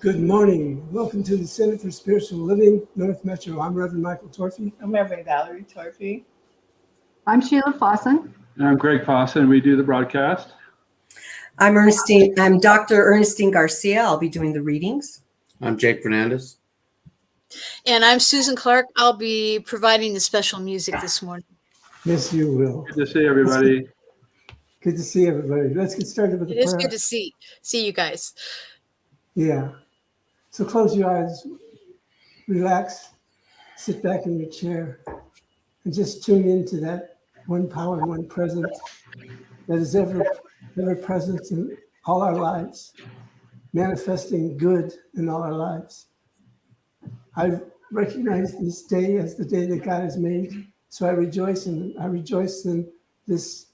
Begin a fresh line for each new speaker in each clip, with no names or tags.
Good morning. Welcome to the Center for Spiritual Living, North Metro. I'm Reverend Michael Torphy.
I'm Reverend Valerie Torphy.
I'm Sheila Fawson.
And I'm Greg Fawson. We do the broadcast.
I'm Dr. Ernestine Garcia. I'll be doing the readings.
I'm Jake Fernandez.
And I'm Susan Clark. I'll be providing the special music this morning.
Yes, you will.
Good to see everybody.
Good to see everybody. Let's get started with the prayer.
It is good to see you guys.
Yeah. So close your eyes, relax, sit back in your chair, and just tune into that one power, one presence that is ever present in all our lives, manifesting good in all our lives. I recognize this day as the day that God has made, so I rejoice in this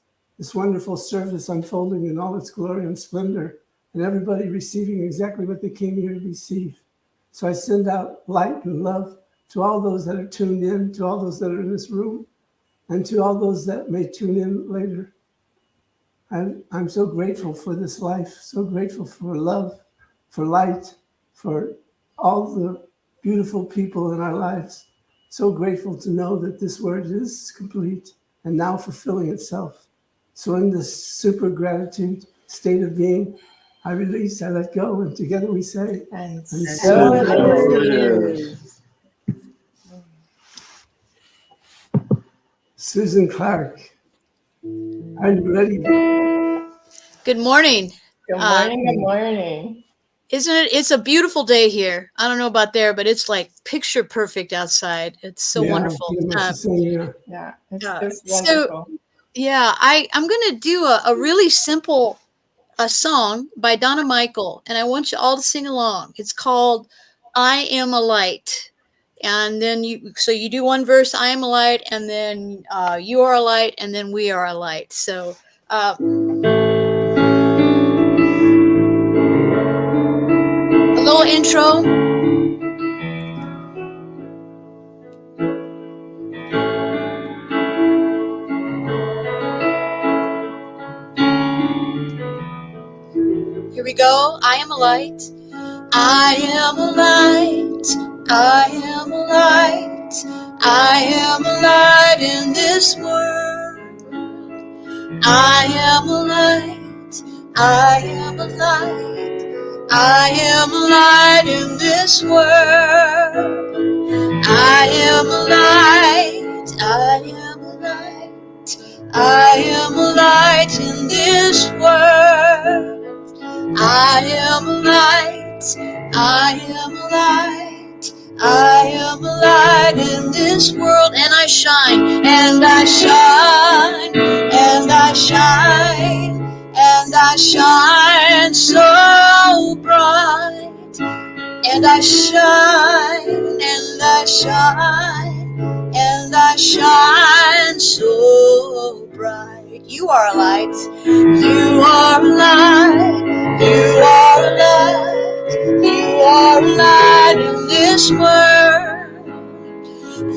wonderful service unfolding in all its glory and splendor, and everybody receiving exactly what they came here to receive. So I send out light and love to all those that are tuned in, to all those that are in this room, and to all those that may tune in later. I'm so grateful for this life, so grateful for love, for light, for all the beautiful people in our lives. So grateful to know that this word is complete and now fulfilling itself. So in this super gratitude state of being, I release, I let go, and together we say,
And
so
it is.
Susan Clark, are you ready?
Good morning.
Good morning. Good morning.
Isn't it? It's a beautiful day here. I don't know about there, but it's like picture perfect outside. It's so wonderful.
pretty much the same here.
Yeah, it's
So-
wonderful.
Yeah, I'm going to do a really simple song by Donna Michael, and I want you all to sing along. It's called I Am a Light. And then you do one verse, I am a light, and then you are a light, and then we are a light. So a little intro. Here we go. I am a light. I am a light. I am a light. I am a light in this world. I am a light. I am a light. I am a light in this world. I am a light. I am a light. I am a light in this world. I am a light, I am a light, I am a light in this world, and I shine, and I shine, and I shine, and I shine so bright, and I shine, and I shine, and I shine so bright. You are a light, you are a light. You are a light, you are a light in this world.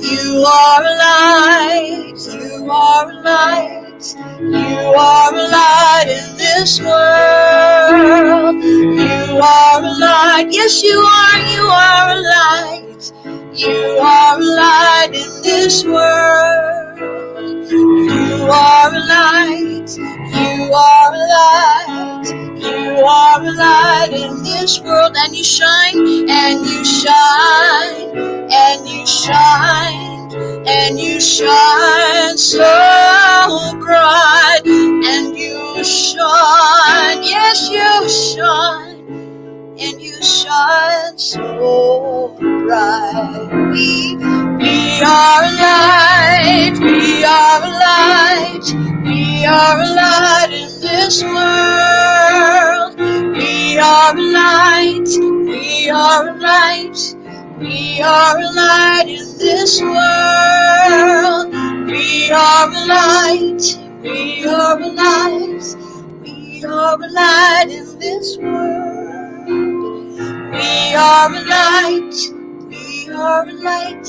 You are a light, you are a light, you are a light in this world. You are a light, yes you are a light. You are a light in this world. You are a light, you are a light. You are a light in this world, and you shine, and you shine, and you shine, and you shine so bright, and you shine, yes you shine, and you shine so bright. We are a light, we are a light, we are a light in this world. We are a light, we are a light, we are a light in this world. We are a light, we are a light, we are a light in this world. We are a light, we are a light,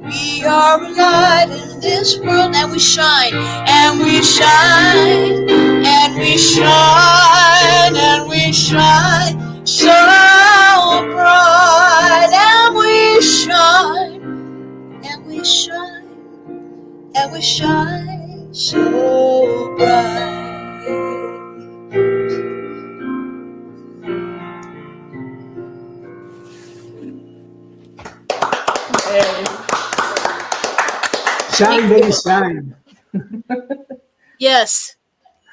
we are a light in this world, and we shine, and we shine, and we shine, and we shine so will shine so bright.
Hey.
Shine, baby, shine.
Yes.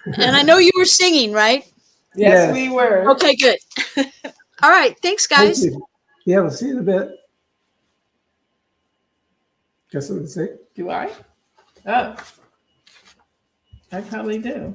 And I know you were singing, right?
Yes,
Yes.
we were.
Okay, good. All right. Thanks,
Thank
guys.
you. Yeah, we'll see you in a bit. Got something to say?
Do I? Oh, I probably do.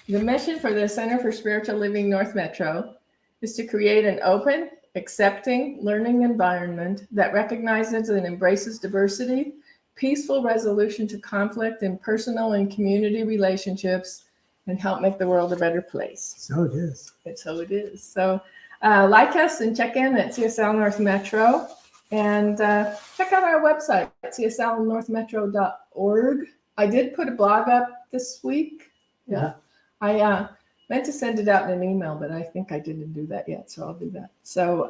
The mission for the Center for Spiritual Living North Metro is to create an open, accepting, learning environment that recognizes and embraces diversity, peaceful resolution to conflict in personal and community relationships, and help make the world a better place.
So it is.
And so it is. So like us and check in at CSL North Metro, and check out our website at cslnorthmetro.org. I did put a blog up this week. Yeah. I meant to send it out in an email, but I think I didn't do that yet, so I'll do that. So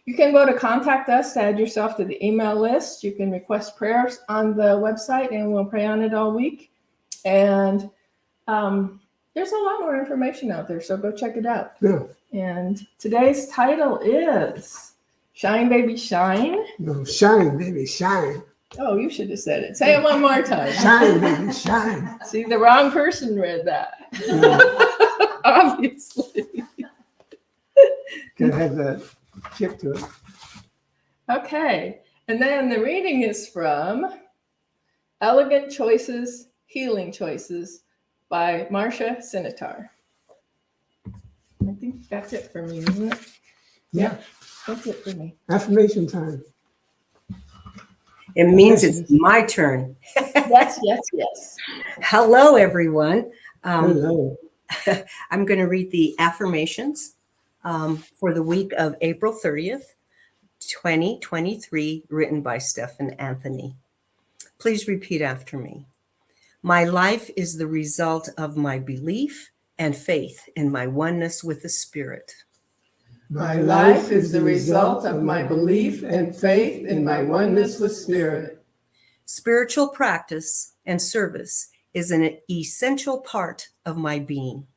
you can go to contact us to add yourself to the email list. You can request prayers on the website, and we'll pray on it all week. And there's a lot more information out there, so go check it out.
Yeah.
And today's title is Shine, Baby, Shine.
No, shine, baby, shine.
Oh, you should have said it. Say it one more time.
Shine, baby, shine.
See, the wrong person read that.
Yeah.
Obviously.
Gotta have that kick to it.
Okay. And then the reading is from Elegant Choices, Healing Choices by Marcia Sinitar. I think that's it for me, isn't it?
Yeah.
That's it for me.
Affirmation time.
It means it's my turn.
Yes, yes, yes.
Hello, everyone.
Hello.
I'm going to read the affirmations for the week of April 30th, 2023, written by Stephen Anthony. Please repeat after me. My life is the result of my belief and faith in my oneness with the Spirit.
My life is the result of my belief and faith in my oneness with Spirit.
Spiritual practice and service is an essential part of my being.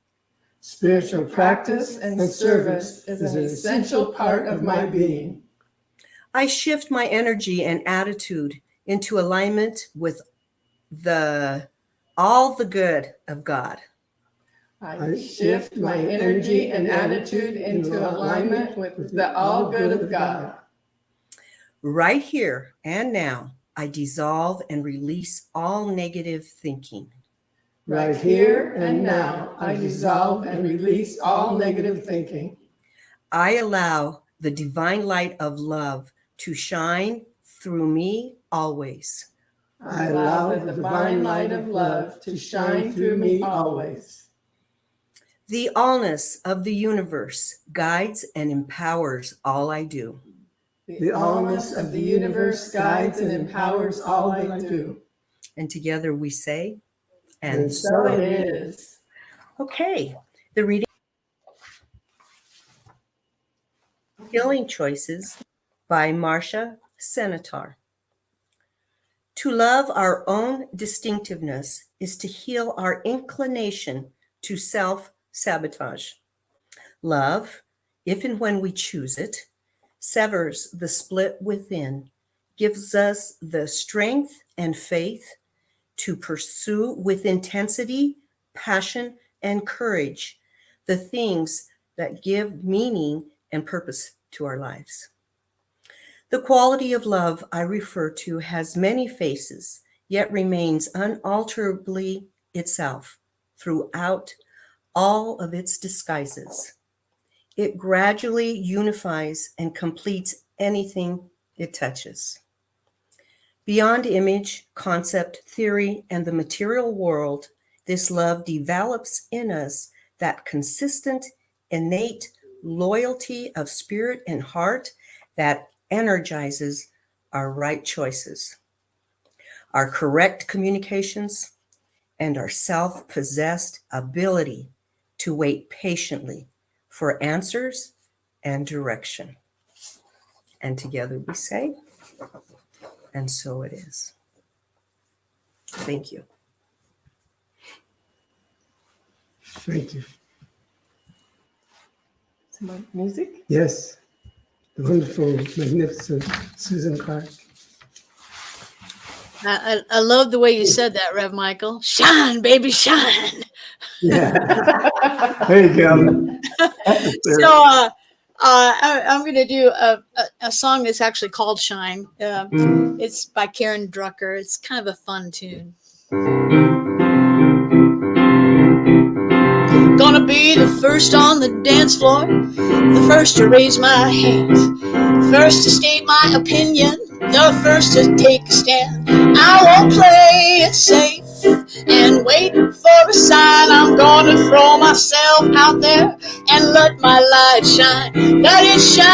Spiritual practice and service is an essential part of my being.
I shift my energy and attitude into alignment with all the good of God.
I shift my energy and attitude into alignment with the all good of God.
Right here and now, I dissolve and release all negative thinking.
Right here and now, I dissolve and release all negative thinking.
I allow the divine light of love to shine through me always.
I allow the divine light of love to shine through me always.
The allness of the universe guides and empowers all I do.
The allness of the universe guides and empowers all I do.
And together we say,
And so it is.
Okay, the reading Healing Choices by Marcia Sinitar. To love our own distinctiveness is to heal our inclination to self-sabotage. Love, if and when we choose it, severs the split within, gives us the strength and faith to pursue with intensity, passion, and courage the things that give meaning and purpose to our lives. The quality of love I refer to has many faces, yet remains unalterably itself throughout all of its disguises. It gradually unifies and completes anything it touches. Beyond image, concept, theory, and the material world, this love develops in us that consistent, innate loyalty of spirit and heart that energizes our right choices, our correct communications, and our self-possessed ability to wait patiently for answers and direction. And together we say, and so it is. Thank you.
Thank you.
Some music?
Yes, the wonderful, magnificent Susan Clark.
I love the way you said that, Rev Michael. Shine, baby, shine.
Yeah, there you go. That's the spirit.
So I'm going to do a song that's actually called Shine. It's by Karen Drucker. It's kind of a fun tune. Gonna be the first on the dance floor, the first to raise my hand, the first to state my opinion, the first to take a stand. I won't play it safe and wait for a sign. I'm gonna throw myself out there and let my light shine. Let it shine,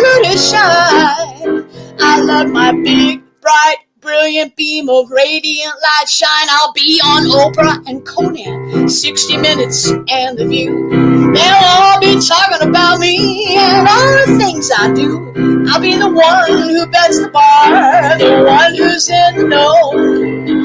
let it shine. I let my big, bright, brilliant beam of radiant light shine. I'll be on Oprah and Conan, 60 Minutes and The View. They'll all be talking about me and all the things I do. I'll be the one who bets the bar, the one who's in the know.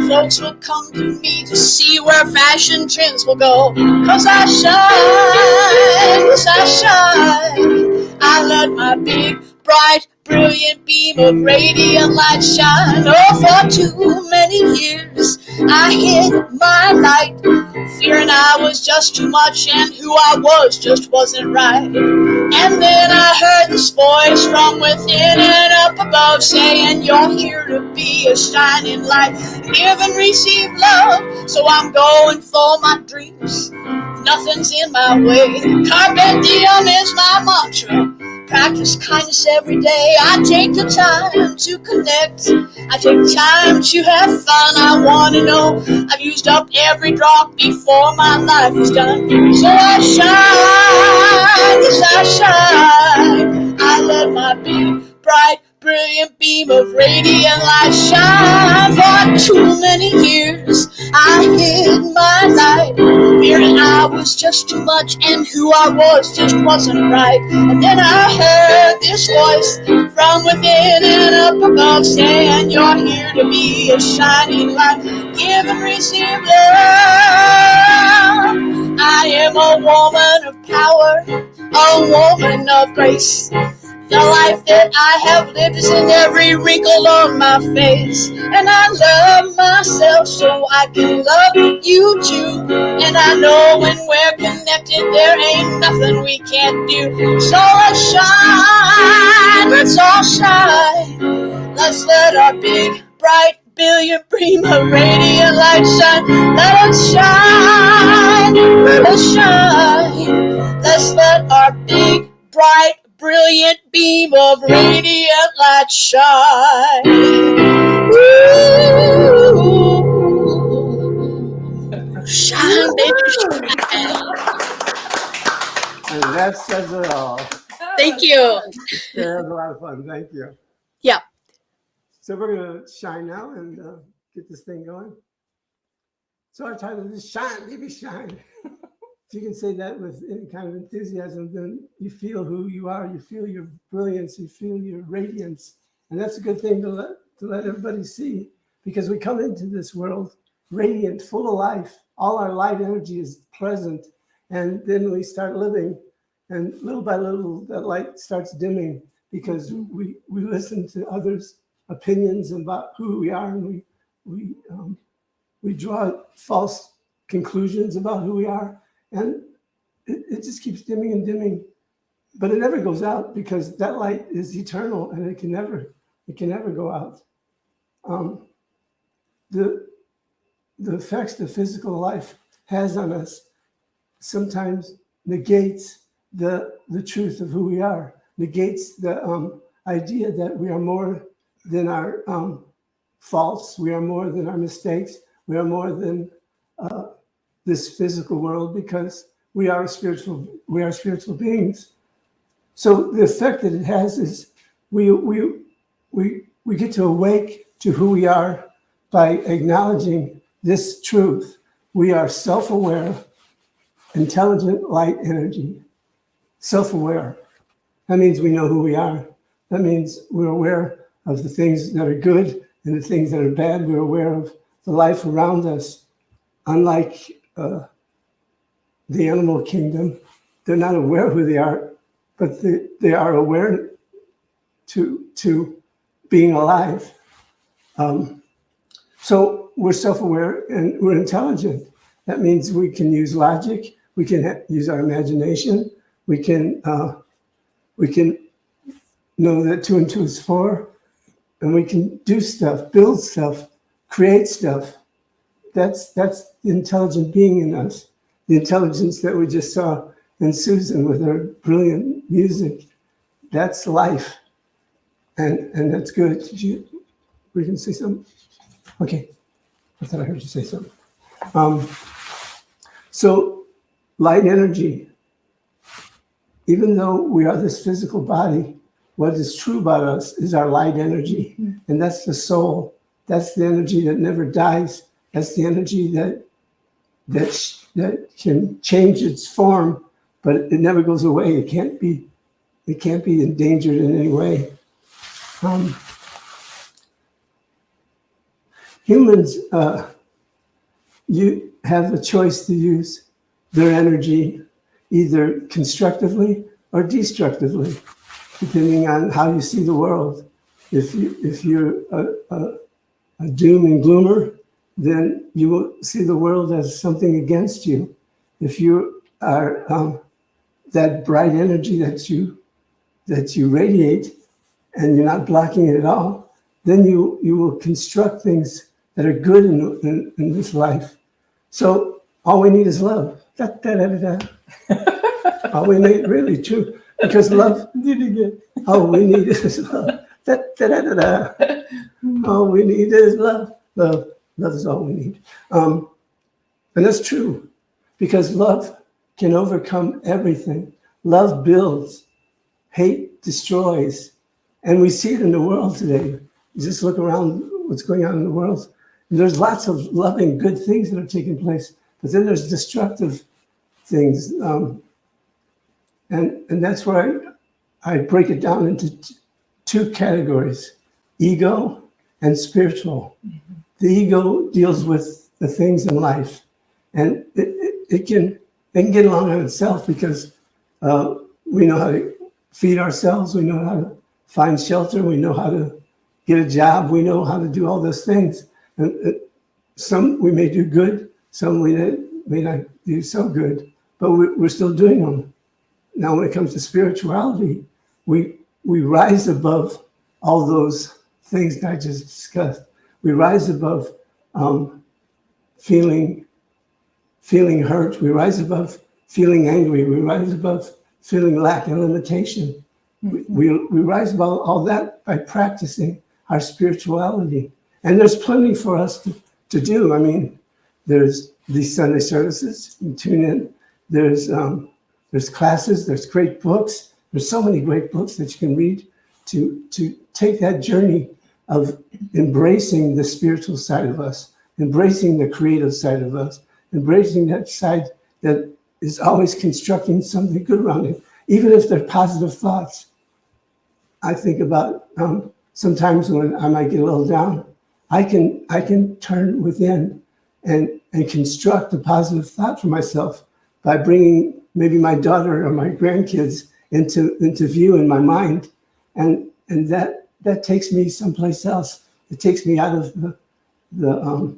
Folks will come to me to see where fashion trends will go. 'Cause I shine, yes I shine. I let my big, bright, brilliant beam of radiant light shine. Oh, for too many years I hid my light, fearing I was just too much and who I was just wasn't right. And then I heard this voice from within and up above saying, you're here to be a shining light, give and receive love. So I'm going for my dreams, nothing's in my way. Carpe diem is my mantra, practice kindness every day. I take the time to connect, I take time to have fun. I want to know I've used up every drop before my life is done. So I shine, yes I shine. I let my big, bright, brilliant beam of radiant light shine. For too many years I hid my light, fearing I was just too much and who I was just wasn't right. And then I heard this voice from within and up above saying, you're here to be a shining light, give and receive love. I am a woman of power, a woman of grace. The life that I have lived is in every wrinkle on my face. And I love myself so I can love you too. And I know when we're connected there ain't nothing we can't do. So let's shine, let's all shine. Let's let our big, bright, brilliant beam of radiant light shine. Let us shine, let us shine. Let's let our big, bright, brilliant beam of radiant light shine. Ooh. Shine, baby, shine.
And that says it all.
Thank you.
Yeah, that was a lot of fun. Thank you.
Yeah.
So we're going to shine now and get this thing going. So our title is Shine, Baby, Shine. If you can say that with any kind of enthusiasm, then you feel who you are, you feel your brilliance, you feel your radiance. And that's a good thing to let everybody see, because we come into this world radiant, full of life. All our light energy is present. And then we start living, and little by little, that light starts dimming because we listen to others' opinions about who we are, and we draw false conclusions about who we are. And it just keeps dimming and dimming, but it never goes out because that light is eternal and it can never go out. The effects the physical life has on us sometimes negates the truth of who we are, negates the idea that we are more than our faults, we are more than our mistakes, we are more than this physical world, because we are spiritual beings. So the effect that it has is we get to awake to who we are by acknowledging this truth. We are self-aware, intelligent light energy. Self-aware. That means we know who we are. That means we're aware of the things that are good and the things that are bad. We're aware of the life around us. Unlike the animal kingdom, they're not aware who they are, but they are aware to being alive. So we're self-aware and we're intelligent. That means we can use logic. We can use our imagination. We can know that 2 and 2 is 4, and we can do stuff, build stuff, create stuff. That's the intelligent being in us. The intelligence that we just saw in Susan with her brilliant music. That's life, and that's good. We can say something. Okay, I thought I heard you say something. So light energy. Even though we are this physical body, what is true about us is our light energy, and that's the soul. That's the energy that never dies. That's the energy that can change its form, but it never goes away. It can't be endangered in any way. Humans, you have a choice to use their energy either constructively or destructively, depending on how you see the world. If you're a doom and gloomer, then you will see the world as something against you. If you are that bright energy that you radiate, and you're not blocking it at all, then you will construct things that are good in this life. So all we need is love. Da, da, da, da, da. All we need, really true, because love. Did it again? All we need is love. Da, da, da, da, da. All we need is love. Love is all we need. And that's true, because love can overcome everything. Love builds, hate destroys. And we see it in the world today. You just look around what's going on in the world. And there's lots of loving, good things that are taking place, but then there's destructive things. And that's where I break it down into two categories, ego and spiritual. Mm-hmm. The ego deals with the things in life, and it can get along on itself because we know how to feed ourselves, we know how to find shelter, we know how to get a job, we know how to do all those things. And some we may do good, some we may not do so good, but we're still doing them. Now, when it comes to spirituality, we rise above all those things that I just discussed. We rise above feeling hurt. We rise above feeling angry. We rise above feeling lack and limitation. We rise above all that by practicing our spirituality. And there's plenty for us to do. I mean, there's these Sunday services. You tune in. There's classes. There's great books. There's so many great books that you can read to take that journey of embracing the spiritual side of us, embracing the creative side of us, embracing that side that is always constructing something good around it, even if they're positive thoughts. I think about sometimes when I might get a little down, I can turn within and construct a positive thought for myself by bringing maybe my daughter or my grandkids into view in my mind, and that takes me someplace else. It takes me out of the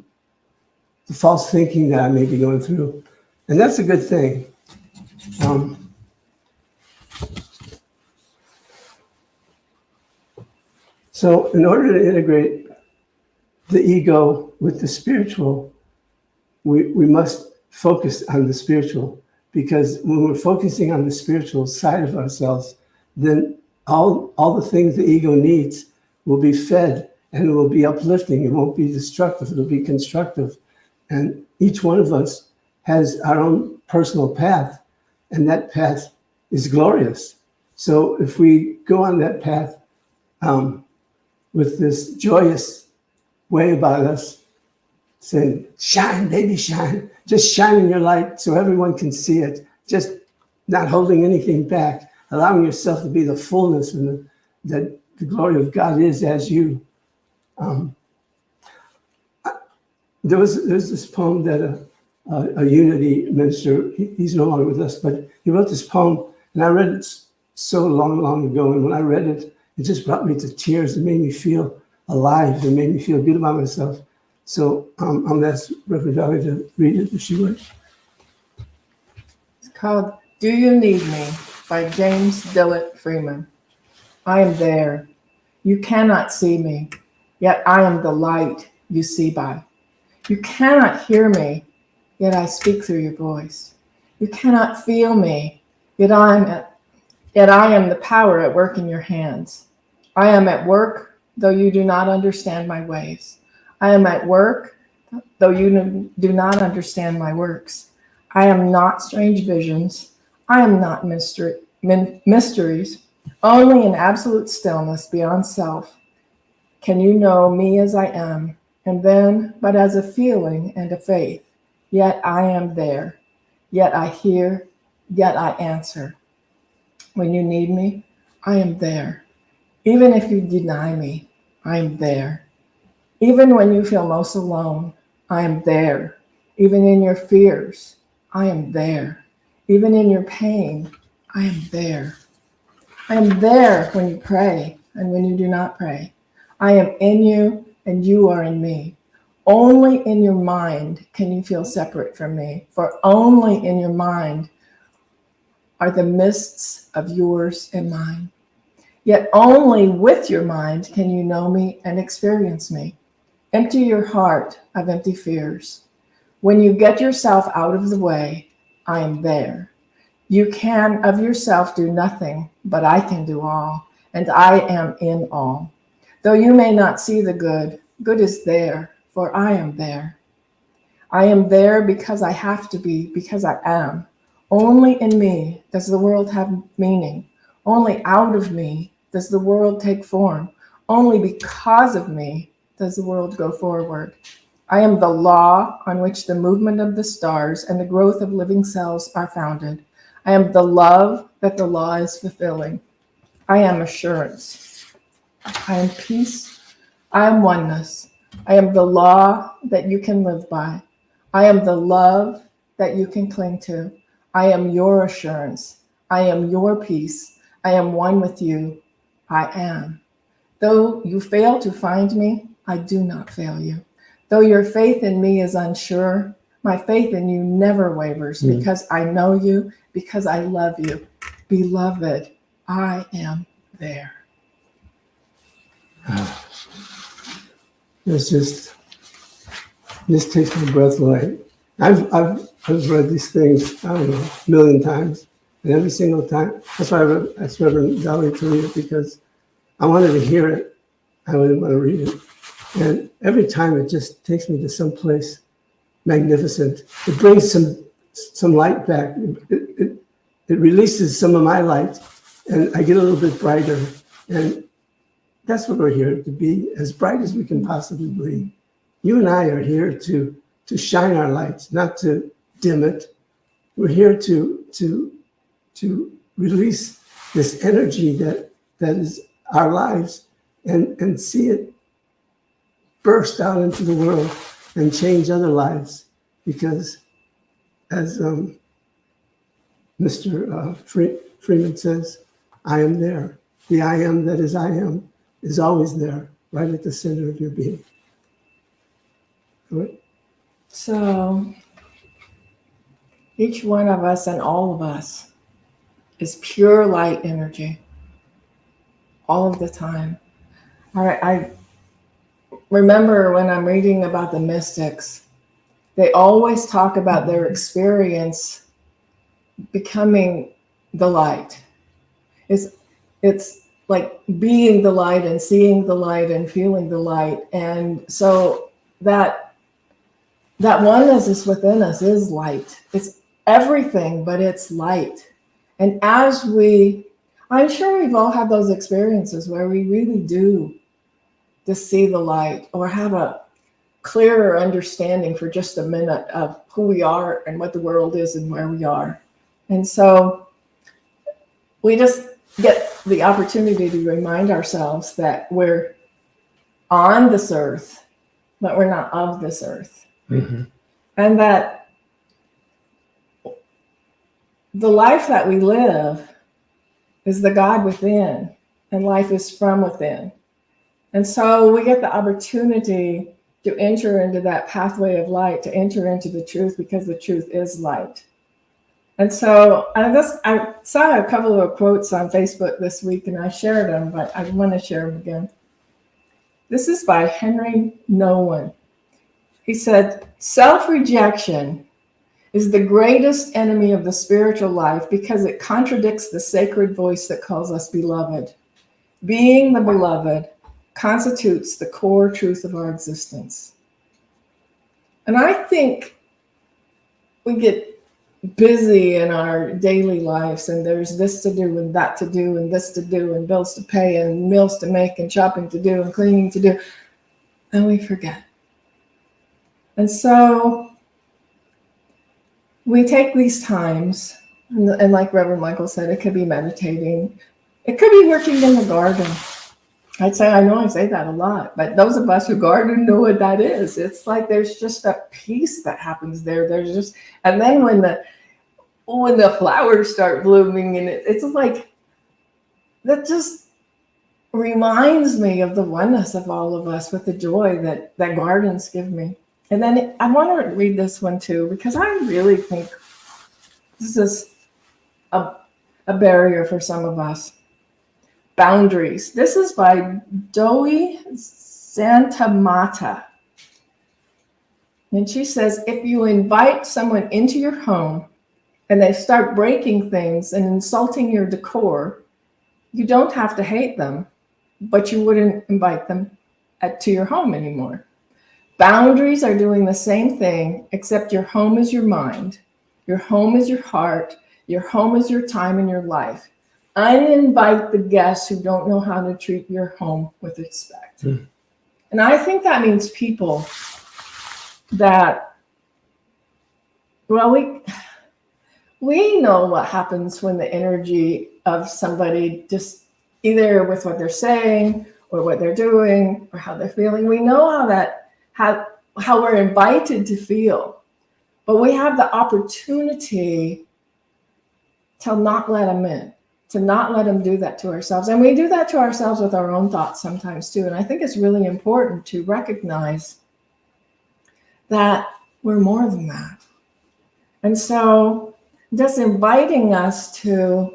false thinking that I may be going through, and that's a good thing. So in order to integrate the ego with the spiritual, we must focus on the spiritual, because when we're focusing on the spiritual side of ourselves, then all the things the ego needs will be fed, and it will be uplifting. It won't be destructive. It'll be constructive. And each one of us has our own personal path, and that path is glorious. So if we go on that path with this joyous way about us, saying, shine, baby, shine. Just shining your light so everyone can see it. Just not holding anything back, allowing yourself to be the fullness and that the glory of God is as you. there's this poem that a Unity minister, he's no longer with us, but he wrote this poem, and I read it so long ago, and when I read it, it just brought me to tears. It made me feel alive. It made me feel good about myself. So I'm going to ask Reverend Valerie to read it if she would.
It's called Do You Need Me by James Dillett Freeman. I am there. You cannot see me, yet I am the light you see by. You cannot hear me, yet I speak through your voice. You cannot feel me, yet I am the power at work in your hands. I am at work, though you do not understand my ways. I am at work, though you do not understand my works. I am not strange visions. I am not mysteries. Only in absolute stillness beyond self can you know me as I am, and then but as a feeling and a faith. Yet I am there. Yet I hear. Yet I answer. When you need me, I am there. Even if you deny me, I am there. Even when you feel most alone, I am there. Even in your fears, I am there. Even in your pain, I am there. I am there when you pray and when you do not pray. I am in you and you are in me. Only in your mind can you feel separate from me, for only in your mind are the mists of yours and mine. Yet only with your mind can you know me and experience me. Empty your heart of empty fears. When you get yourself out of the way, I am there. You can of yourself do nothing, but I can do all, and I am in all. Though you may not see the good, good is there, for I am there. I am there because I have to be, because I am. Only in me does the world have meaning. Only out of me does the world take form. Only because of me does the world go forward. I am the law on which the movement of the stars and the growth of living cells are founded. I am the love that the law is fulfilling. I am assurance. I am peace. I am oneness. I am the law that you can live by. I am the love that you can cling to. I am your assurance. I am your peace. I am one with you. I am. Though you fail to find me, I do not fail you. Though your faith in me is unsure, my faith in you never wavers because I know you, because I love you. Beloved, I am there.
This takes my breath away. I've read these things, I don't know, a million times. And every single time, that's why I asked Reverend Valerie to read it, because I wanted to hear it. I didn't want to read it. And every time it just takes me to some place magnificent. It brings some light back. It releases some of my light, and I get a little bit brighter. And that's what we're here to be, as bright as we can possibly be. You and I are here to shine our lights, not to dim it. We're here to release this energy that is our lives and see it burst out into the world and change other lives. Because as Mr. Freeman says, I am there. The I am that is I am is always there, right at the center of your being. Right?
So each one of us and all of us is pure light energy all of the time. I remember when I'm reading about the mystics, they always talk about their experience becoming the light. It's like being the light and seeing the light and feeling the light. And so that oneness is within us is light. It's everything, but it's light. And I'm sure we've all had those experiences where we really do just see the light or have a clearer understanding for just a minute of who we are and what the world is and where we are. And so we just get the opportunity to remind ourselves that we're on this earth, but we're not of this earth. And that the life that we live is the God within, and life is from within. And so we get the opportunity to enter into that pathway of light, to enter into the truth, because the truth is light. And so I saw a couple of quotes on Facebook this week, and I shared them, but I want to share them again. This is by Henry Nouwen. He said, "Self-rejection is the greatest enemy of the spiritual life because it contradicts the sacred voice that calls us beloved. Being the beloved constitutes the core truth of our existence." And I think we get busy in our daily lives, and there's this to do and that to do and this to do and bills to pay and meals to make and shopping to do and cleaning to do, and we forget. And so we take these times, and like Reverend Michael said, it could be meditating, it could be working in the garden. I know I say that a lot, but those of us who garden know what that is. It's like there's just a peace that happens there. There's just, and then when the flowers start blooming, and it's like that just reminds me of the oneness of all of us with the joy that gardens give me. And then I want to read this one too, because I really think this is a barrier for some of us. Boundaries. This is by Doi Santamata. And she says, if you invite someone into your home and they start breaking things and insulting your decor, you don't have to hate them, but you wouldn't invite them to your home anymore. Boundaries are doing the same thing, except your home is your mind, your home is your heart, your home is your time and your life. Uninvite the guests who don't know how to treat your home with respect. And I think that means people that, well, we know what happens when the energy of somebody, just either with what they're saying or what they're doing or how they're feeling, we know how we're invited to feel, but we have the opportunity to not let them in, to not let them do that to ourselves. And we do that to ourselves with our own thoughts sometimes too. And I think it's really important to recognize that we're more than that. And so just inviting us to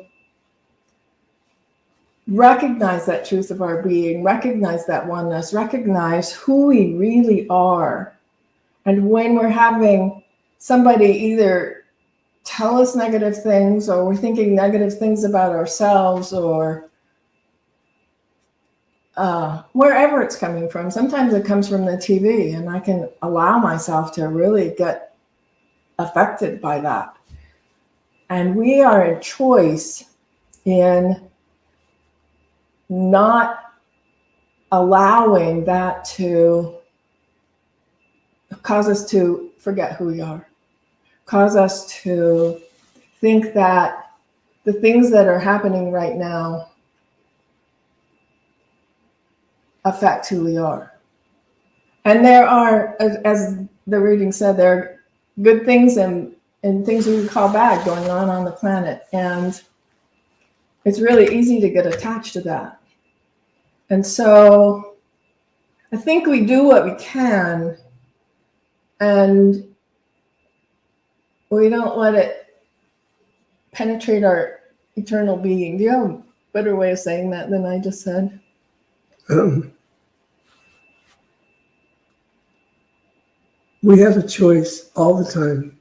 recognize that truth of our being, recognize that oneness, recognize who we really are. And when we're having somebody either tell us negative things, or we're thinking negative things about ourselves, or wherever it's coming from. Sometimes it comes from the TV, and I can allow myself to really get affected by that. And we are in choice in not allowing that to cause us to forget who we are. Cause us to think that the things that are happening right now affect who we are. And there are, as the reading said, there are good things and things we would call bad going on the planet. And it's really easy to get attached to that. And so I think we do what we can, and we don't let it penetrate our eternal being. Do you have a better way of saying that than I just said?
We have a choice all the time.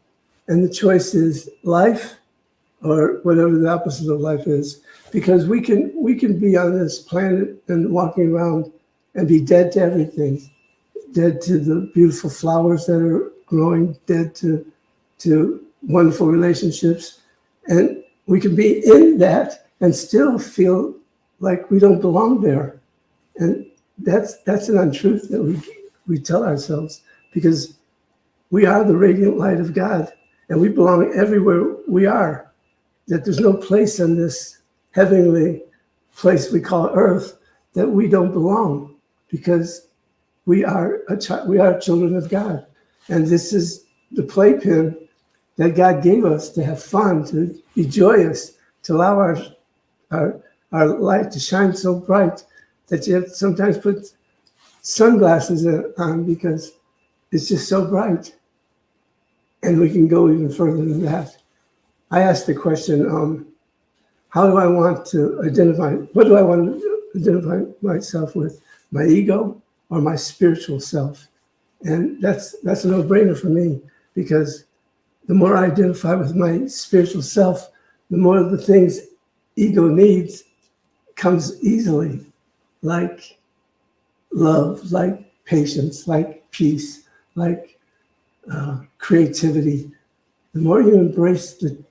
And the choice is life, or whatever the opposite of life is. Because we can be on this planet and walking around and be dead to everything. Dead to the beautiful flowers that are growing, dead to wonderful relationships. And we can be in that and still feel like we don't belong there. And that's an untruth that we tell ourselves, because we are the radiant light of God, and we belong everywhere we are. That there's no place on this heavenly place we call earth that we don't belong, because we are children of God. And this is the playpen that God gave us to have fun, to be joyous, to allow our light to shine so bright that you have to sometimes put sunglasses on because it's just so bright. And we can go even further than that. I asked the question, how do I want to identify, what do I want to identify myself with, my ego or my spiritual self? And that's a no-brainer for me, because the more I identify with my spiritual self, the more of the things ego needs comes easily, like love, like patience, like peace, like creativity. The more you embrace the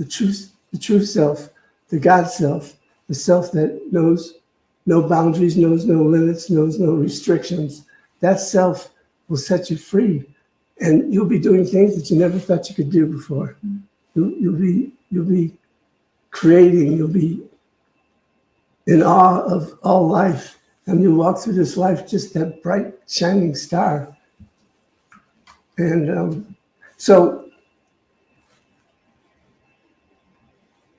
true self, the God self, the self that knows no boundaries, knows no limits, knows no restrictions, that self will set you free, and you'll be doing things that you never thought you could do before. You'll be creating. You'll be in awe of all life, and you walk through this life just that bright, shining star. And so,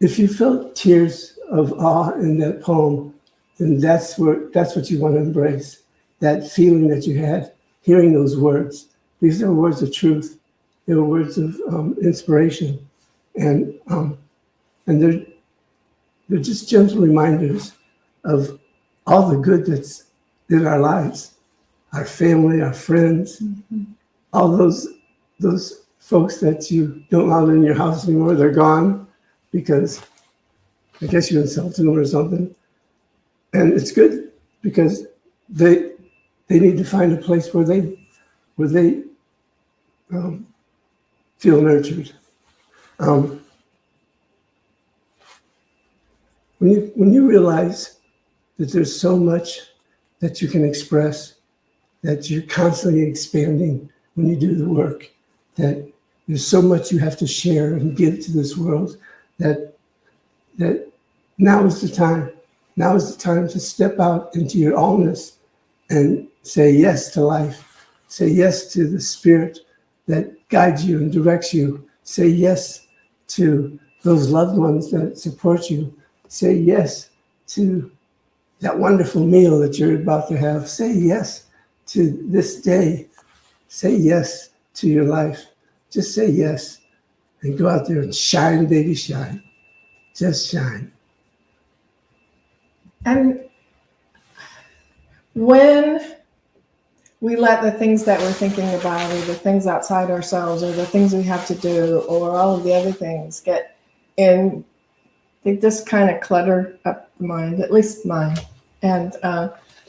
if you felt tears of awe in that poem, then that's what you want to embrace. That feeling that you had hearing those words. These are words of truth. They were words of inspiration, and they're just gentle reminders of all the good that's in our lives, our family, our friends, all those folks that you don't allow in your house anymore. They're gone because I guess you insulted them or something, and it's good because they need to find a place where they feel nurtured. When you realize that there's so much that you can express, that you're constantly expanding when you do the work, that there's so much you have to share and give to this world, that now is the time. Now is the time to step out into your allness and say yes to life. Say yes to the spirit that guides you and directs you. Say yes to those loved ones that support you. Say yes to that wonderful meal that you're about to have. Say yes to this day. Say yes to your life. Just say yes and go out there and shine, baby, shine. Just shine.
And when we let the things that we're thinking about, or the things outside ourselves, or the things we have to do, or all of the other things get in, they just kind of clutter up the mind, at least mine. And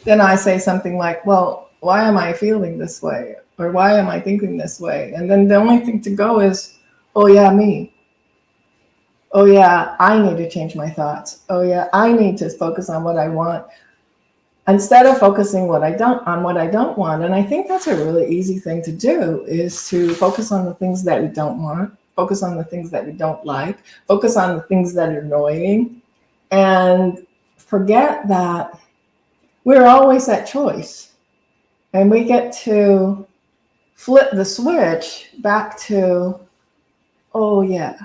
then I say something like, well, why am I feeling this way? Or why am I thinking this way? And then the only thing to go is, oh yeah, me. Oh yeah, I need to change my thoughts. Oh yeah, I need to focus on what I want, instead of focusing on what I don't want. And I think that's a really easy thing to do, is to focus on the things that we don't want, focus on the things that we don't like, focus on the things that are annoying, and forget that we're always at choice. And we get to flip the switch back to, oh yeah,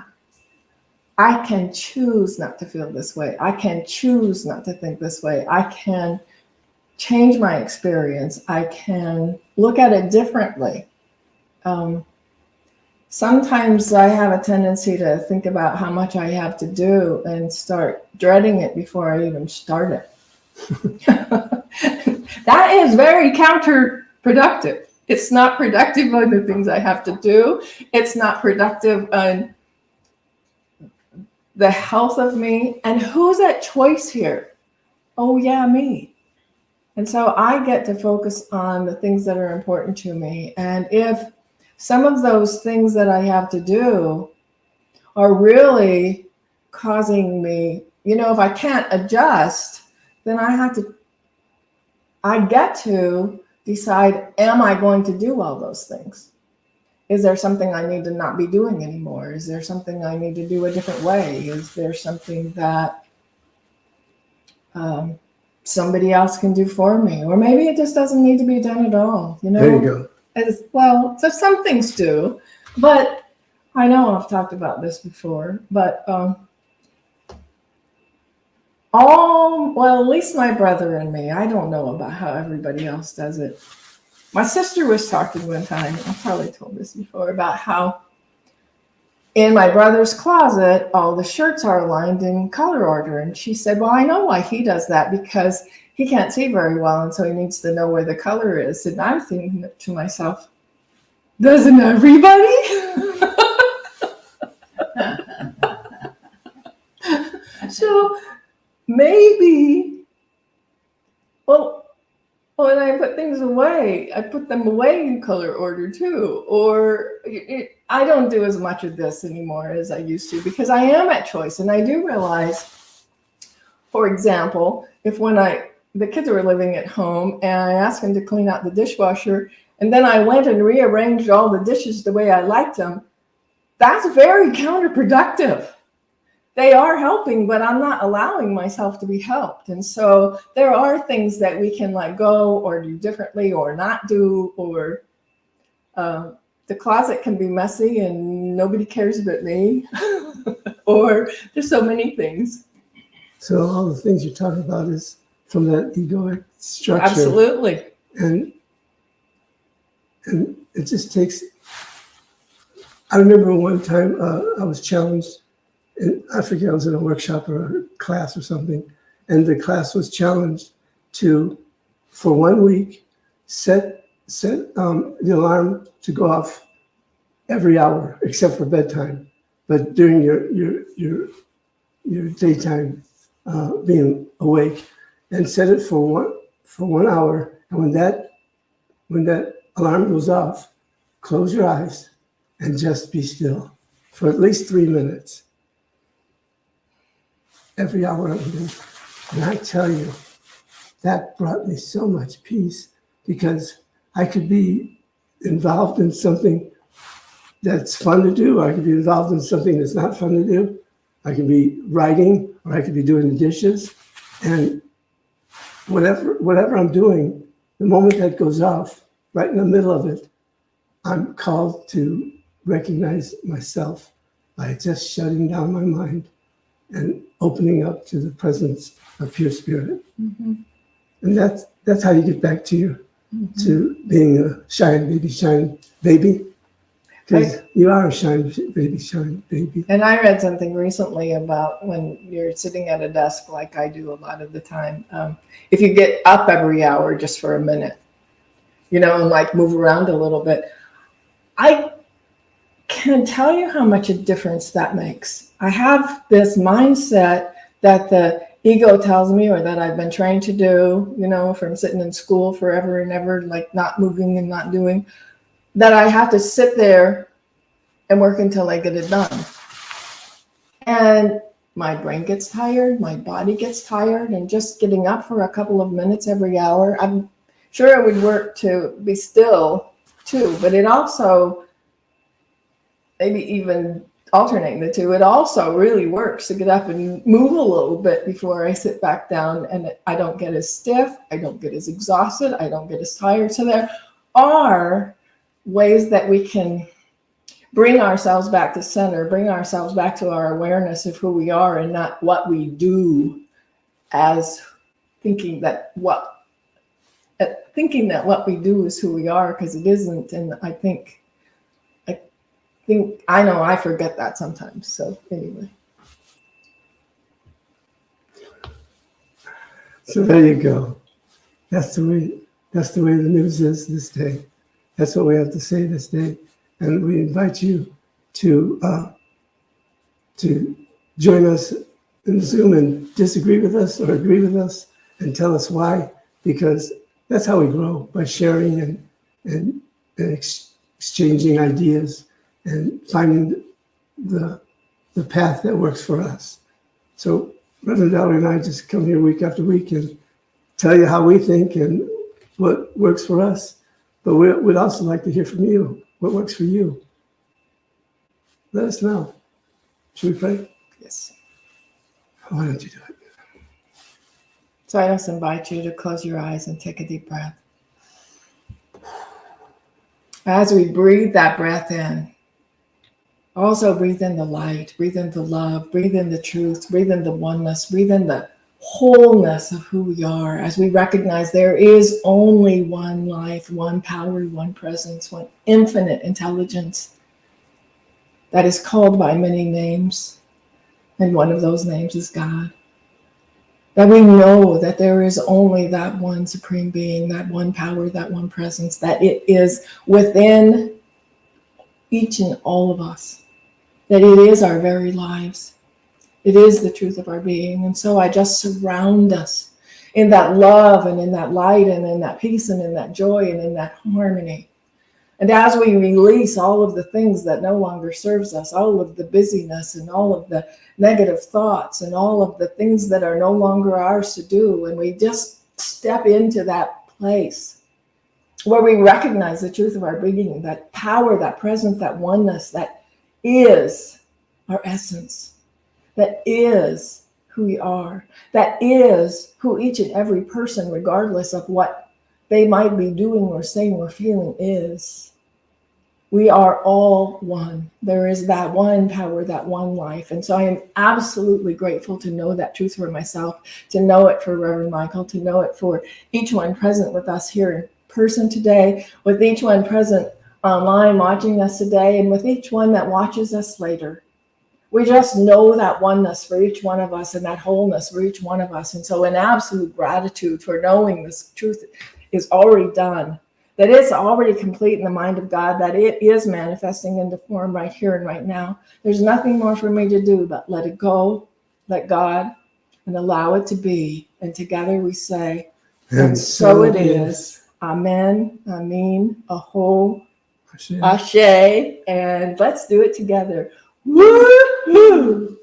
I can choose not to feel this way. I can choose not to think this way. I can change my experience. I can look at it differently. Sometimes I have a tendency to think about how much I have to do and start dreading it before I even start it. That is very counterproductive. It's not productive on the things I have to do. It's not productive on the health of me. And who's at choice here? Oh yeah, me. And so I get to focus on the things that are important to me. And if some of those things that I have to do are really causing me, if I can't adjust, then I get to decide, am I going to do all those things? Is there something I need to not be doing anymore? Is there something I need to do a different way? Is there something that somebody else can do for me? Or maybe it just doesn't need to be done at all.
There you go.
as well. So some things do, but I know I've talked about this before, but at least my brother and me, I don't know about how everybody else does it. My sister was talking one time, I probably told this before, about how in my brother's closet, all the shirts are aligned in color order. And she said, well, I know why he does that, because he can't see very well, and so he needs to know where the color is. And I'm thinking to myself, doesn't everybody? So maybe, well, when I put things away, I put them away in color order too. Or I don't do as much of this anymore as I used to, because I am at choice. And I do realize, for example, if when the kids were living at home and I asked them to clean out the dishwasher, and then I went and rearranged all the dishes the way I liked them, that's very counterproductive. They are helping, but I'm not allowing myself to be helped. And so there are things that we can let go or do differently or not do, or the closet can be messy and nobody cares but me, or there's so many things.
So all the things you're talking about is from that egoic structure.
Absolutely.
And it just takes, I remember one time I was challenged, and I forget, I was in a workshop or a class or something, and the class was challenged to, for 1 week, set the alarm to go off every hour except for bedtime, but during your daytime being awake, and set it for 1 hour. And when that alarm goes off, close your eyes and just be still for at least 3 minutes. Every hour I would do. And I tell you, that brought me so much peace, because I could be involved in something that's fun to do. I could be involved in something that's not fun to do. I could be writing, or I could be doing the dishes. And whatever I'm doing, the moment that goes off, right in the middle of it, I'm called to recognize myself by just shutting down my mind and opening up to the presence of pure spirit.
Mm-hmm.
And that's how you get back to to being a shine baby. Because you are a shine baby.
And I read something recently about when you're sitting at a desk, like I do a lot of the time, if you get up every hour just for a minute, and like move around a little bit, I can't tell you how much a difference that makes. I have this mindset that the ego tells me, or that I've been trained to do, from sitting in school forever and ever, like not moving and not doing, that I have to sit there and work until I get it done. And my brain gets tired, my body gets tired, and just getting up for a couple of minutes every hour, I'm sure it would work to be still too, but it also, maybe even alternating the two, it also really works to get up and move a little bit before I sit back down, and I don't get as stiff, I don't get as exhausted, I don't get as tired. So there are ways that we can bring ourselves back to center, bring ourselves back to our awareness of who we are and not what we do, as thinking that what we do is who we are, because it isn't. And I know I forget that sometimes. So anyway.
So there you go. That's the way the news is this day. That's what we have to say this day. And we invite you to join us in Zoom and disagree with us or agree with us and tell us why, because that's how we grow, by sharing and exchanging ideas and finding the path that works for us. So Reverend Valerie and I just come here week after week and tell you how we think and what works for us. But we'd also like to hear from you. What works for you? Let us know. Should we pray?
Yes.
Why don't you do it?
So I just invite you to close your eyes and take a deep breath. As we breathe that breath in, also breathe in the light, breathe in the love, breathe in the truth, breathe in the oneness, breathe in the wholeness of who we are, as we recognize there is only one life, one power, one presence, one infinite intelligence that is called by many names, and one of those names is God. That we know that there is only that one supreme being, that one power, that one presence, that it is within each and all of us, that it is our very lives. It is the truth of our being. And so I just surround us in that love and in that light and in that peace and in that joy and in that harmony. And as we release all of the things that no longer serves us, all of the busyness and all of the negative thoughts and all of the things that are no longer ours to do, and we just step into that place where we recognize the truth of our being, that power, that presence, that oneness, that is our essence, that is who we are, that is who each and every person, regardless of what they might be doing or saying or feeling, is. We are all one. There is that one power, that one life. And so I am absolutely grateful to know that truth for myself, to know it for Reverend Michael, to know it for each one present with us here in person today, with each one present online watching us today, and with each one that watches us later. We just know that oneness for each one of us and that wholeness for each one of us. And so in absolute gratitude for knowing this truth is already done, that it's already complete in the mind of God, that it is manifesting into form right here and right now. There's nothing more for me to do but let it go, let God, and allow it to be. And together we say, and so it is. Amen, Amen, Aho, Ashe, and let's do it together. Woo-hoo!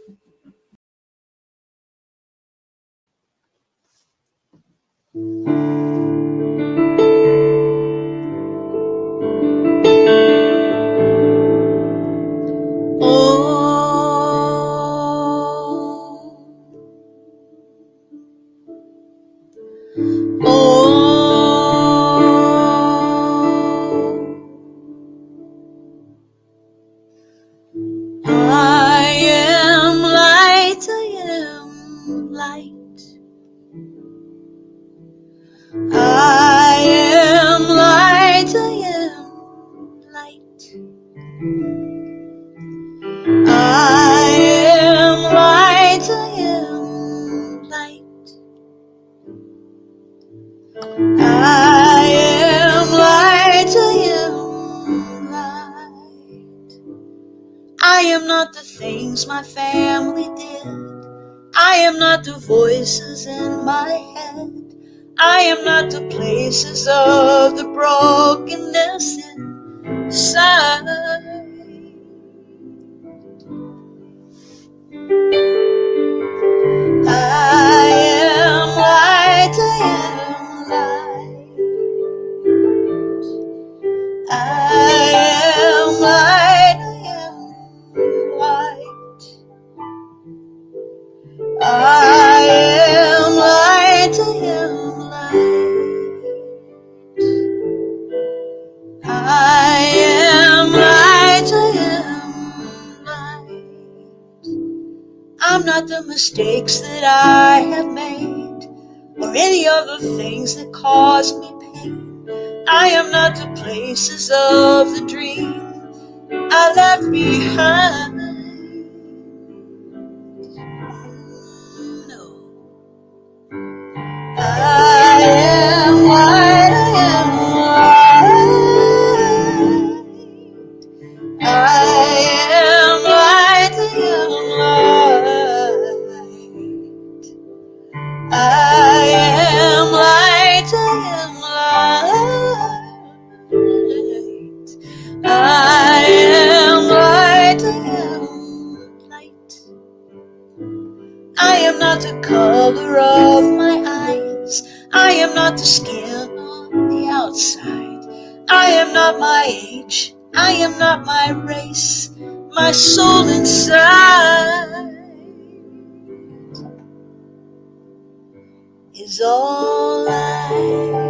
I am not the things my family did. I am not the voices in my head. I am not the places of the brokenness inside. I am light, I am light. I am light, I am light. I am light, I am light. I am light, I am light. I'm not the mistakes that I have made, or any of the things that cause me pain. I am not the places of the dream I left behind. No. I am light, I am light. I am light, I am light. I am light, I am light. I am light, I am light. I am not the color of my eyes. I am not the skin on the outside. I am not my age. I am not my race. My soul inside is all light.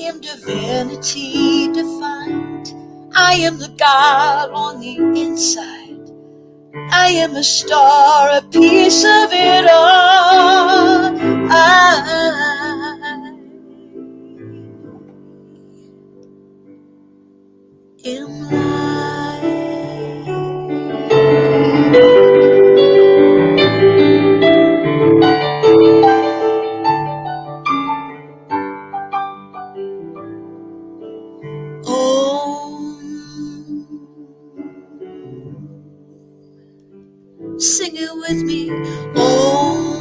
am divinity defined. I am the God on the inside. I am a star, a piece of it all. I am light. Oh, sing it with me. Oh,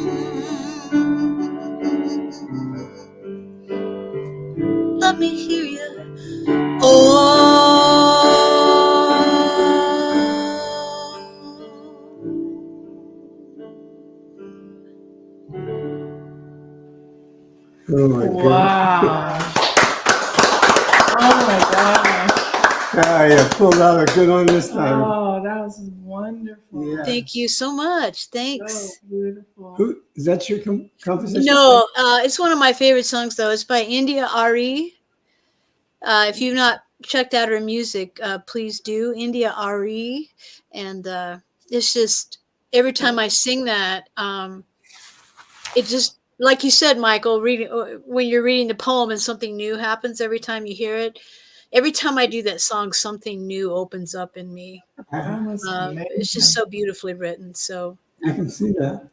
let me hear you. Oh,
Oh my God.
Wow. Oh my gosh.
Ah, you pulled out a good one this time.
Oh, that was wonderful.
Yeah.
thank you so much. Thanks.
So beautiful.
Who is that? Your composition?
No, it's one of my favorite songs, though. It's by India Ari. If you've not checked out her music, please do. India Ari. And it's just, every time I sing that, it just, like you said, Michael, when you're reading the poem and something new happens every time you hear it. Every time I do that song, something new opens up in me.
That was
It's just so beautifully written. So,
I can see that.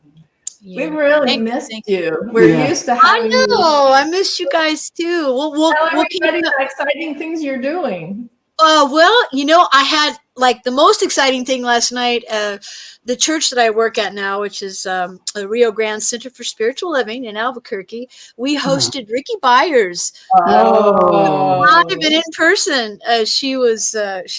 yeah.
We really
Thank-
missed
thank
you. We're
Yeah.
used to
I
having you.
know. I miss you guys too. We'll
Tell
keep
everybody the exciting things you're doing.
Well, I had like the most exciting thing last night. The church that I work at now, which is a Rio Grande Center for Spiritual Living in Albuquerque, we hosted Ricky Byers
Oh.
live and in person. She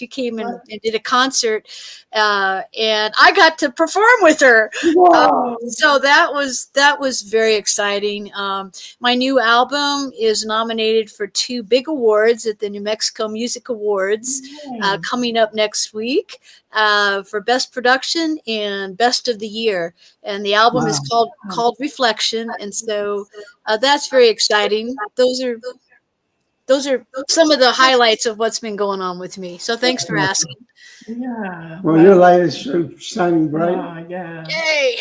came and did a concert, and I got to perform with her.
Whoa.
So that was very exciting. My new album is nominated for 2 big awards at the New Mexico Music Awards coming up next week for Best Production and Best of the Year. And the album is called Reflection. And so that's very exciting. Those are some of the highlights of what's been going on with me. So thanks for asking.
Yeah.
Well, your light is shining bright.
Oh, yeah.
Yay!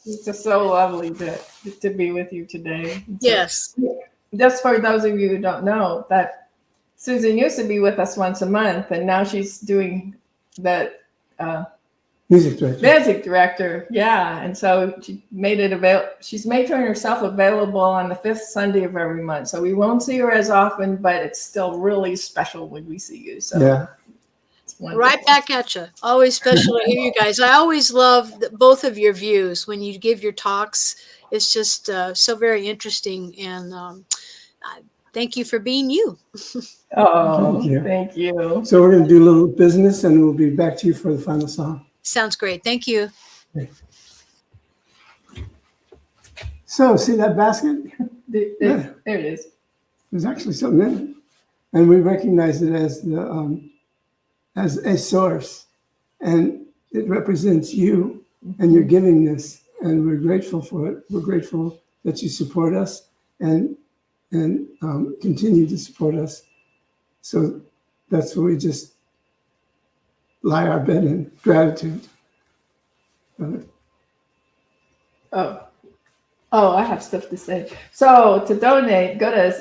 It's just so lovely to be with you today. So,
Yes.
just for those of you who don't know, that Susan used to be with us once a month, and now she's doing the
Music director.
music director. Yeah, and so she made it available. She's making herself available on the 5th Sunday of every month. So we won't see her as often, but it's still really special when we see you. So
Yeah.
it's wonderful.
Right back at you. Always special to hear you guys. I always love both of your views when you give your talks. It's just so very interesting. And thank you for being you.
Oh,
Thank you.
thank you.
So we're going to do a little business and we'll be back to you for the final song.
Sounds great. Thank you.
So see that basket?
There it is.
There's actually something in it. And we recognize it as as a source. And it represents you and your givingness. And we're grateful for it. We're grateful that you support us and continue to support us. So that's where we just lie our bed in gratitude.
Oh, I have stuff to say. So to donate, go to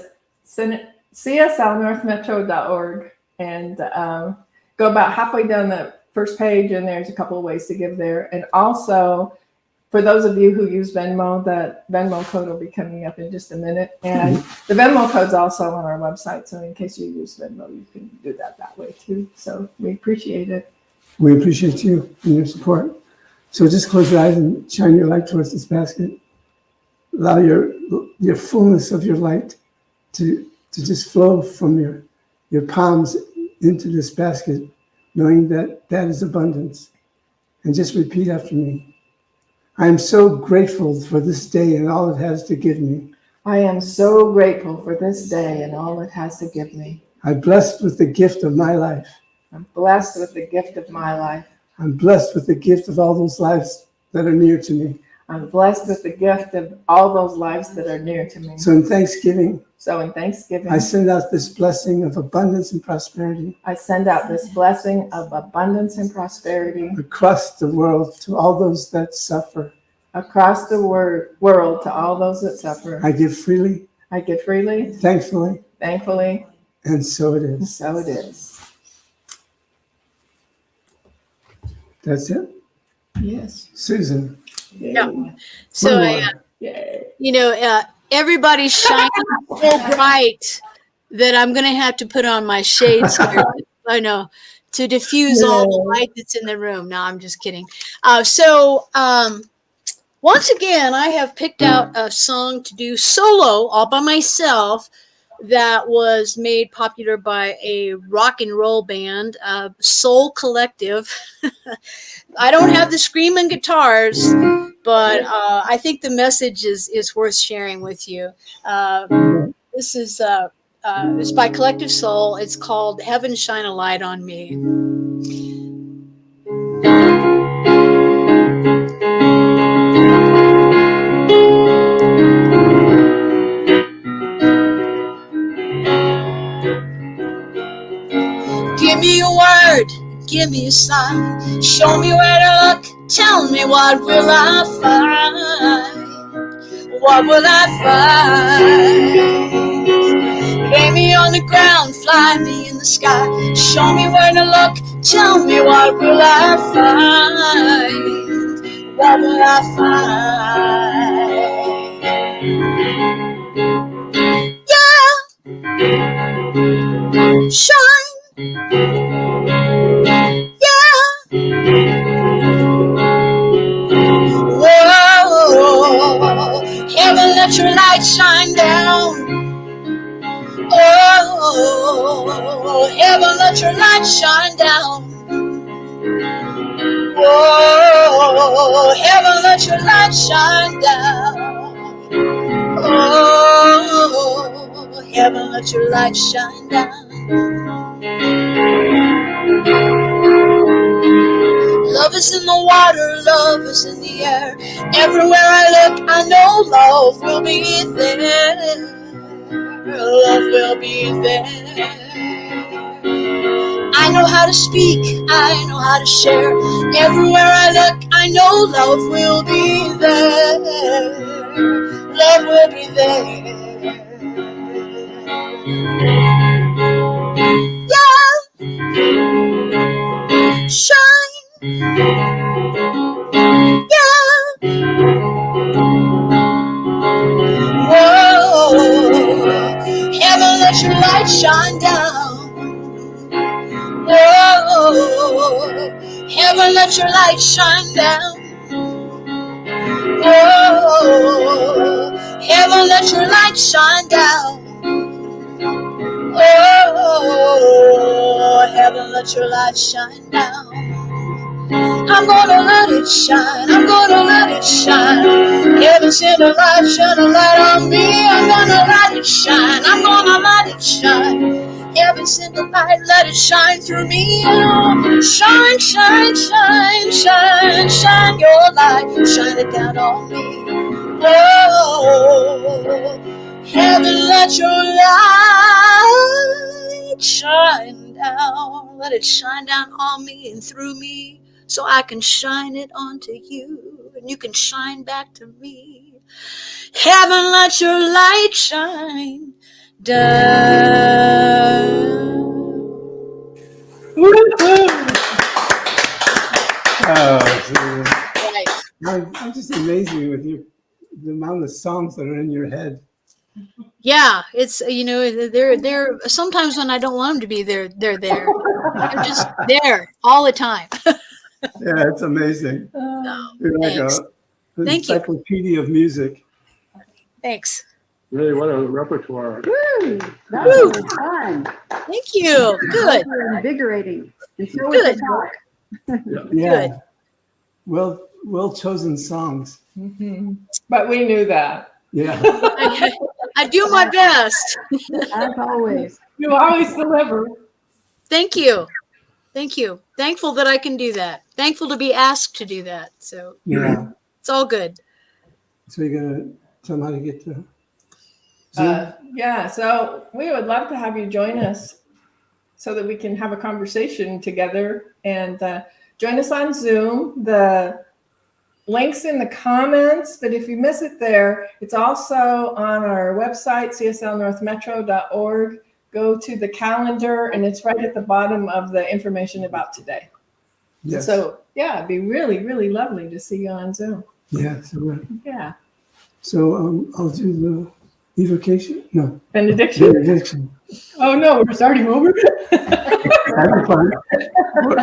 cslnorthmetro.org and go about halfway down the first page, and there's a couple of ways to give there. And also, for those of you who use Venmo, that Venmo code will be coming up in just a minute. And the Venmo code's also on our website. So in case you use Venmo, you can do that way too. So we appreciate it.
We appreciate you and your support. So just close your eyes and shine your light towards this basket. Allow your fullness of your light to just flow from your palms into this basket, knowing that is abundance. And just repeat after me. I am so grateful for this day and all it has to give me.
I am so grateful for this day and all it has to give me.
I'm blessed with the gift of my life.
I'm blessed with the gift of my life.
I'm blessed with the gift of all those lives that are near to me.
I'm blessed with the gift of all those lives that are near to me.
So in Thanksgiving,
So in Thanksgiving,
I send out this blessing of abundance and prosperity
I send out this blessing of abundance and prosperity
across the world to all those that suffer.
across the world to all those that suffer.
I give freely,
I give freely,
thankfully,
thankfully,
and so it
and
is.
so it is.
That's it.
Yes.
Susan.
Yeah.
Yay.
So,
one more.
Yay.
everybody's shining so bright that I'm going to have to put on my shades here. I know, to diffuse all the light that's in the room. No, I'm just kidding. Once again, I have picked out a song to do solo all by myself that was made popular by a rock and roll band, Soul Collective. I don't have the screaming guitars, but I think the message is worth sharing with you. This is it's by Collective Soul. It's called Heaven Shine a Light on Me. Give me a word, give me a sign, show me where to look, tell me what will I find, what will I find? Lay me on the ground, fly me in the sky, show me where to look, tell me what will I find, what will I find? Yeah, shine. Whoa, heaven, let your light shine down. Oh, heaven, let your light shine down. Oh, heaven, let your light shine down. Oh, heaven, let your light shine down. Love is in the water, love is in the air. Everywhere I look, I know love will be there. Love will be there. I know how to speak, I know how to share. Everywhere I look, I know love will be there. Love will be there. Yeah, shine. Yeah. Whoa, heaven, let your light shine down. Whoa, heaven, let your light shine down. Whoa, heaven, let your light shine down. Oh, heaven, let your light shine down. I'm gonna let it shine, I'm gonna let it shine. Heaven send a light, shine a light on me. I'm gonna let it shine, I'm gonna let it shine. Heaven send a light, let it shine through me. Shine, shine, shine, shine, shine your light, shine it down on me. Oh, heaven, let your light shine down. Let it shine down on me and through me, so I can shine it onto you, and you can shine back to me. Heaven, let your light shine down.
Oh, Susan.
Right.
I'm just amazing with you, the amount of songs that are in your head.
Yeah, it's they're sometimes when I don't want them to be there, they're there. They're just there all the time.
Yeah, it's amazing. You're like
Thanks.
an
Thank you.
encyclopedia of music.
Thanks.
Really, what a repertoire.
Woo! That was fun.
Thank you. Good.
Invigorating. And so was
Good.
the talk.
Yeah.
Good.
Well chosen songs.
Mhm. But we knew that.
Yeah.
I do my best.
As always.
You always deliver.
Thank you. Thank you. Thankful that I can do that. Thankful to be asked to do that. So
Yeah.
it's all good.
So you're gonna tell them how to get to Zoom?
Yeah, so we would love to have you join us so that we can have a conversation together and join us on Zoom. The link's in the comments, but if you miss it there, it's also on our website, cslnorthmetro.org. Go to the calendar, and it's right at the bottom of the information about today.
Yes.
So, yeah, it'd be really, really lovely to see you on Zoom.
Yeah.
Yeah.
So I'll do the evocation. No,
Benediction.
benediction.
Oh, no, we're starting over.
That'd be fun.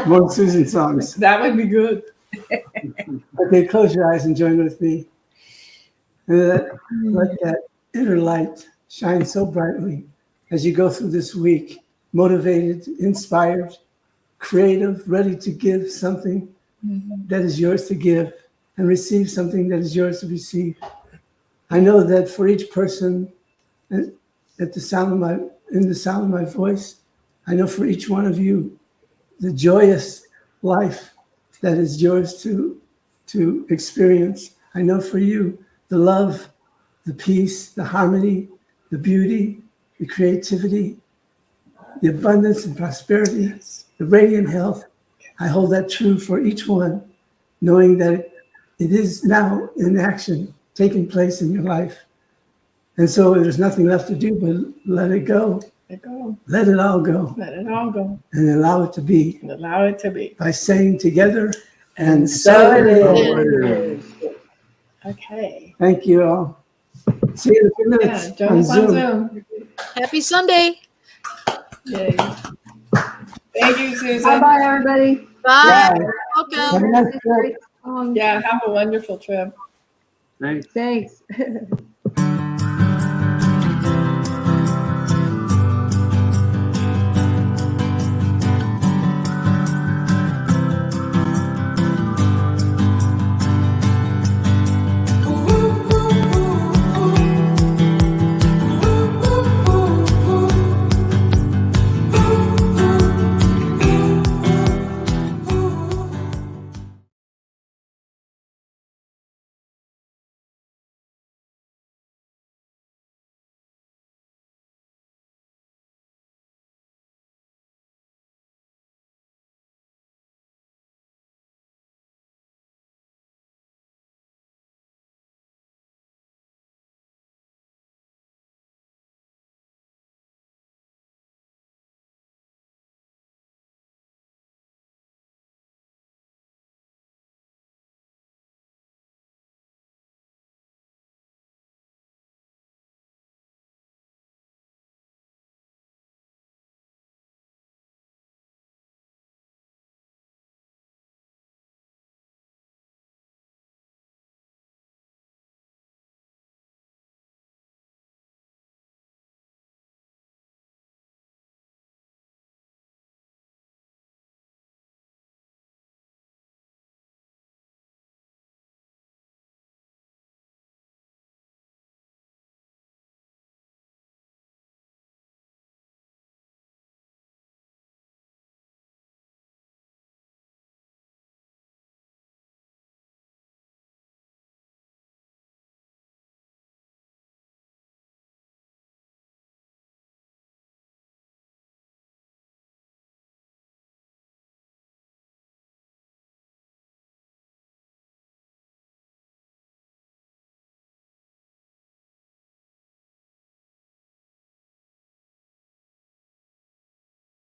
More Susan songs.
That would be good.
Okay, close your eyes and join with me. And let that inner light shine so brightly as you go through this week, motivated, inspired, creative, ready to give something that is yours to give and receive something that is yours to receive. I know that for each person in the sound of my voice, I know for each one of you, the joyous life that is yours to experience. I know for you, the love, the peace, the harmony, the beauty, the creativity, the abundance and prosperity, the radiant health. I hold that true for each one, knowing that it is now in action, taking place in your life. And so there's nothing left to do but let it go.
Let it go.
Let it all go.
Let it all go.
And allow it to be.
And allow it to be.
By saying together, and so it is.
Okay.
Thank you all. See you in a few
Yeah,
minutes
join
on
us on
Zoom.
Zoom.
Happy Sunday.
Yay. Thank you, Susan.
Bye-bye, everybody.
Bye.
Bye. Have
Welcome.
a nice day.
Great song.
Yeah, have a wonderful trip.
Thanks.
Thanks.